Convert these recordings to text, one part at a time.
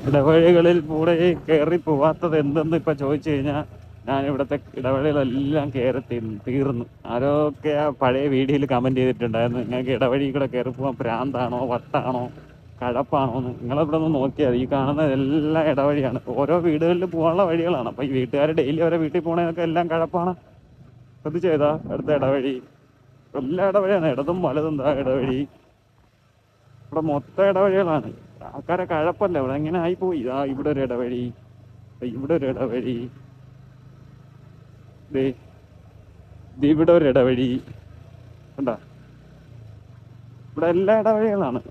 ഇടവഴികളിൽ കൂടെ കയറി പോവാത്തത് എന്തെന്ന് ഇപ്പൊ ചോദിച്ചു കഴിഞ്ഞാൽ ഞാൻ ഇവിടുത്തെ ഇടവഴികളെല്ലാം കയറി തീർന്നു. ആരൊക്കെ ആ പഴയ വീഡിയോയിൽ കമന്റ് ചെയ്തിട്ടുണ്ടായിരുന്നു, നിങ്ങൾക്ക് ഇടവഴി കൂടെ കയറി പോകാൻ ഭ്രാന്താണോ, വട്ടാണോ, കഴപ്പാണോ എന്ന്. നിങ്ങളിവിടെ ഒന്ന് നോക്കിയാൽ ഈ കാണുന്ന എല്ലാം ഇടവഴിയാണ്, ഓരോ വീടുകളിൽ പോകാനുള്ള വഴികളാണ്. അപ്പൊ ഈ വീട്ടുകാർ ഡെയിലി ഓരോ വീട്ടിൽ പോകണതൊക്കെ എല്ലാം കഴപ്പാണ്. ശ്രദ്ധിച്ചേതാ അടുത്ത ഇടവഴി, എല്ലാ ഇടവഴിയാണ്, ഇടതും വലതും താ ഇടവഴി. ഇവിടെ മൊത്തം ഇടവഴികളാണ്. ആൾക്കാരെ കഴപ്പല്ല, ഇവിടെ എങ്ങനെ ആയിപ്പോയി. ഇതാ ഇവിടെ ഒരു ഇടവഴി, ഇവിടെ ഒരു ഇടവഴി, ഇവിടെ ഒരു ഇടവഴി കണ്ടാ. ഇവിടെ എല്ലാ ഇടവഴികളാണ്.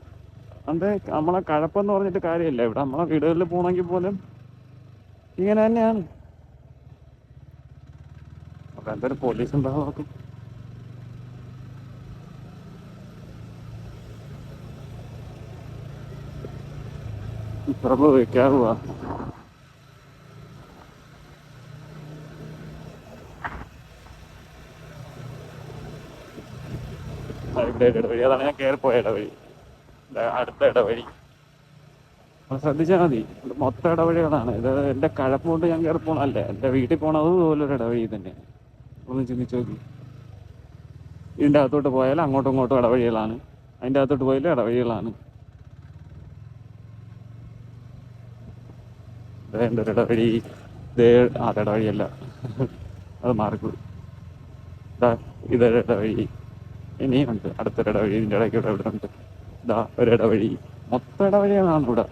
അതുകൊണ്ട് നമ്മളെ കഴപ്പെന്ന് പറഞ്ഞിട്ട് കാര്യമില്ല. ഇവിടെ നമ്മളെ വീടുകളിൽ പോകണമെങ്കിൽ പോലും ഇങ്ങനെ തന്നെയാണ്. അപ്പൊ എന്തൊരു പോലീസ് ഉണ്ടാവും. പ്രഭു क्या हुआ? ഇടവഴി, അതാണ് ഞാൻ കയറിപ്പോയ ഇടവഴി, അടുത്ത ഇടവഴി. ശ്രദ്ധിച്ചാൽ മതി, ഇത് മൊത്തം ഇടവഴികളാണ്. ഇത് എൻ്റെ കഴപ്പ് കൊണ്ട് ഞാൻ കയറി പോകണല്ലേ, എൻ്റെ വീട്ടിൽ പോകണത് ഇതുപോലൊരു ഇടവഴി തന്നെ. ഒന്ന് ചിന്തിച്ച് നോക്കി. ഇതിൻ്റെ അകത്തോട്ട് പോയാൽ അങ്ങോട്ടും ഇങ്ങോട്ടും ഇടവഴികളാണ്, അതിൻ്റെ അകത്തോട്ട് പോയാലും ഇടവഴികളാണ്. എൻ്റെ ഒരു ഇടവഴി, ഇടവഴിയല്ല, അത് മാറിക്കൂടി. ഇതൊരു ഇടവഴി, ഇനിയും ഉണ്ട് അടുത്തൊരു ഇടവഴി. ഇതിൻ്റെ ഇടയ്ക്ക് ഇവിടെ ഉണ്ട്, ഇതാ ഒരു ഇടവഴി. മൊത്തം ഇടവഴികളാണ് ഇവിടെ.